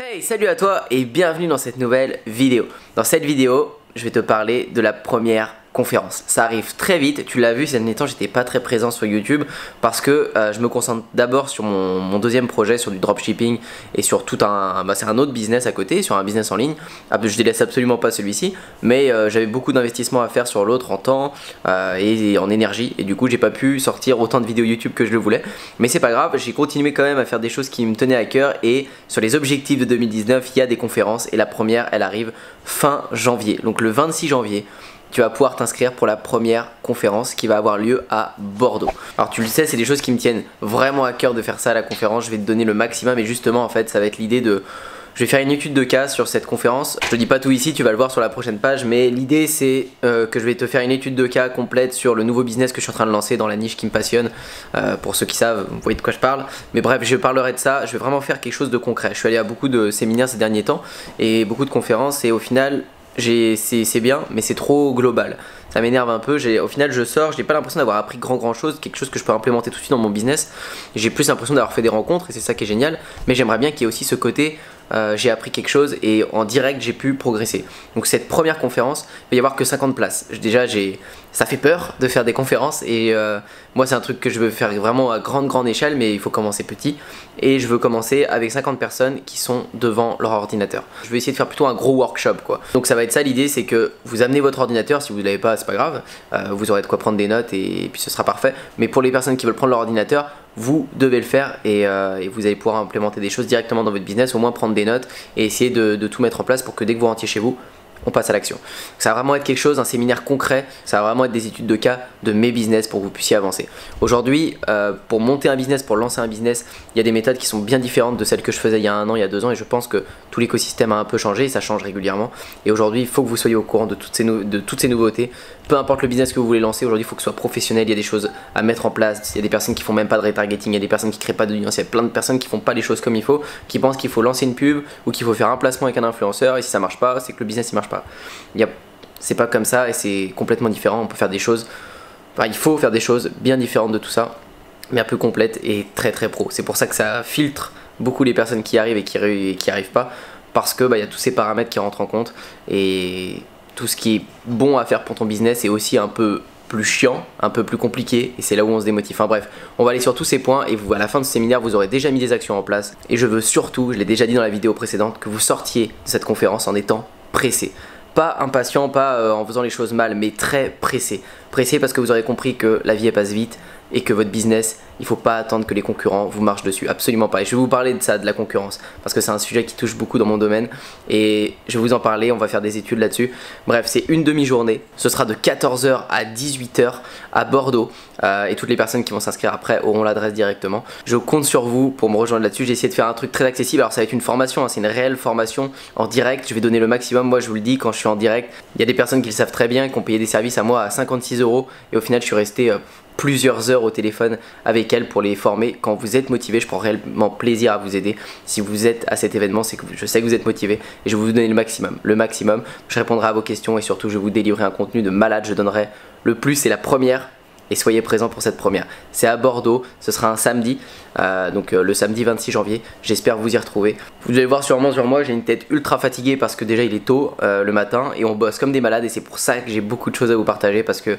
Hey, salut à toi et bienvenue dans cette nouvelle vidéo. Dans cette vidéo, je vais te parler de la première conférence. Ça arrive très vite, tu l'as vu ces derniers temps, j'étais pas très présent sur YouTube parce que je me concentre d'abord sur mon deuxième projet, sur du dropshipping et sur tout c'est un autre business à côté, sur un business en ligne. Je délaisse absolument pas celui-ci, mais j'avais beaucoup d'investissements à faire sur l'autre en temps et en énergie, et du coup j'ai pas pu sortir autant de vidéos YouTube que je le voulais, mais c'est pas grave, j'ai continué quand même à faire des choses qui me tenaient à cœur. Et sur les objectifs de 2019, il y a des conférences et la première elle arrive fin janvier, donc le 26 janvier. Tu vas pouvoir t'inscrire pour la première conférence qui va avoir lieu à Bordeaux. Alors tu le sais, c'est des choses qui me tiennent vraiment à cœur de faire ça à la conférence. Je vais te donner le maximum et justement en fait ça va être l'idée de... Je vais faire une étude de cas sur cette conférence. Je te dis pas tout ici, tu vas le voir sur la prochaine page, mais l'idée c'est que je vais te faire une étude de cas complète sur le nouveau business que je suis en train de lancer dans la niche qui me passionne. Pour ceux qui savent, vous voyez de quoi je parle. Mais bref, je parlerai de ça, je vais vraiment faire quelque chose de concret. Je suis allé à beaucoup de séminaires ces derniers temps et beaucoup de conférences, et au final... c'est bien, mais c'est trop global. Ça m'énerve un peu. Au final, je sors, j'ai pas l'impression d'avoir appris grand chose, quelque chose que je peux implémenter tout de suite dans mon business. J'ai plus l'impression d'avoir fait des rencontres et c'est ça qui est génial. Mais j'aimerais bien qu'il y ait aussi ce côté j'ai appris quelque chose et en direct j'ai pu progresser. Donc cette première conférence, il va y avoir que 50 places. Déjà ça fait peur de faire des conférences et moi c'est un truc que je veux faire vraiment à grande échelle, mais il faut commencer petit. Et je veux commencer avec 50 personnes qui sont devant leur ordinateur. Je vais essayer de faire plutôt un gros workshop quoi. Donc ça va être ça l'idée, c'est que vous amenez votre ordinateur. Si vous ne l'avez pas, c'est pas grave, vous aurez de quoi prendre des notes et puis ce sera parfait. Mais pour les personnes qui veulent prendre leur ordinateur, vous devez le faire et vous allez pouvoir implémenter des choses directement dans votre business, au moins prendre des notes et essayer de tout mettre en place pour que dès que vous rentriez chez vous, on passe à l'action. Ça va vraiment être quelque chose, un séminaire concret, ça va vraiment être des études de cas de mes business pour que vous puissiez avancer. Aujourd'hui, pour monter un business, pour lancer un business, il y a des méthodes qui sont bien différentes de celles que je faisais il y a 1 an, il y a 2 ans, et je pense que tout l'écosystème a un peu changé et ça change régulièrement. Et aujourd'hui, il faut que vous soyez au courant de toutes ces nouveautés. Peu importe le business que vous voulez lancer, aujourd'hui il faut que ce soit professionnel, il y a des choses à mettre en place, il y a des personnes qui font même pas de retargeting, il y a des personnes qui créent pas d'audience, il y a plein de personnes qui font pas les choses comme il faut, qui pensent qu'il faut lancer une pub ou qu'il faut faire un placement avec un influenceur, et si ça marche pas, c'est que le business il marche pas. C'est pas comme ça et c'est complètement différent. On peut faire des choses, il faut faire des choses bien différentes de tout ça, mais un peu complètes et très pro. C'est pour ça que ça filtre beaucoup les personnes qui arrivent et qui arrivent pas, parce que il y a tous ces paramètres qui rentrent en compte, et tout ce qui est bon à faire pour ton business est aussi un peu plus chiant, un peu plus compliqué, et c'est là où on se démotive. Enfin bref, on va aller sur tous ces points et à la fin de ce séminaire, vous aurez déjà mis des actions en place. Et je veux surtout, je l'ai déjà dit dans la vidéo précédente, que vous sortiez de cette conférence en étant pressé. Pas impatient, pas en faisant les choses mal, mais très pressé. Pressé parce que vous aurez compris que la vie elle passe vite et que votre business, il ne faut pas attendre que les concurrents vous marchent dessus, absolument pas. Et je vais vous parler de ça, de la concurrence, parce que c'est un sujet qui touche beaucoup dans mon domaine et je vais vous en parler, on va faire des études là-dessus. Bref, c'est une demi-journée, ce sera de 14 h à 18 h à Bordeaux, et toutes les personnes qui vont s'inscrire après auront l'adresse directement. Je compte sur vous pour me rejoindre là-dessus. J'ai essayé de faire un truc très accessible. Alors ça va être une formation, c'est une réelle formation en direct, je vais donner le maximum. Moi je vous le dis, quand je suis en direct, il y a des personnes qui le savent très bien, qui ont payé des services à moi à 56 € et au final je suis resté plusieurs heures au téléphone avec elles pour les former. Quand vous êtes motivé, je prends réellement plaisir à vous aider. Si vous êtes à cet événement, c'est que je sais que vous êtes motivé et je vais vous donner le maximum. Je répondrai à vos questions et surtout je vais vous délivrer un contenu de malade. Je donnerai le plus. C'est la première et soyez présents pour cette première. C'est à Bordeaux, ce sera un samedi, donc le samedi 26 janvier. J'espère vous y retrouver. Vous allez voir sûrement sur moi, j'ai une tête ultra fatiguée parce que déjà il est tôt le matin et on bosse comme des malades, et c'est pour ça que j'ai beaucoup de choses à vous partager, parce que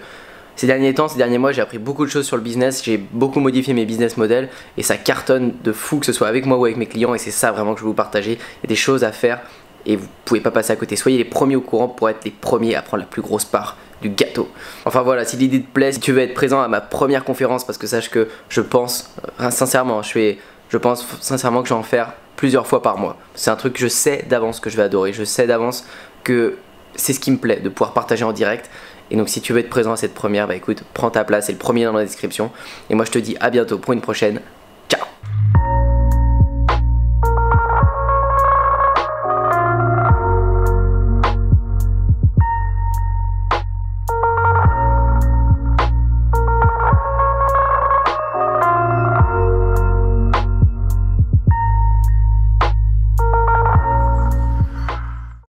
ces derniers mois, j'ai appris beaucoup de choses sur le business, j'ai beaucoup modifié mes business models et ça cartonne de fou, que ce soit avec moi ou avec mes clients, et c'est ça vraiment que je veux vous partager. Il y a des choses à faire et vous pouvez pas passer à côté. Soyez les premiers au courant pour être les premiers à prendre la plus grosse part du gâteau. Enfin voilà, si l'idée te plaît, si tu veux être présent à ma première conférence, parce que sache que je pense sincèrement, je pense sincèrement que je vais en faire plusieurs fois par mois. C'est un truc que je sais d'avance que je vais adorer, je sais d'avance que c'est ce qui me plaît, de pouvoir partager en direct. Et donc si tu veux être présent à cette première, écoute, prends ta place, c'est le premier dans la description. Et moi je te dis à bientôt pour une prochaine.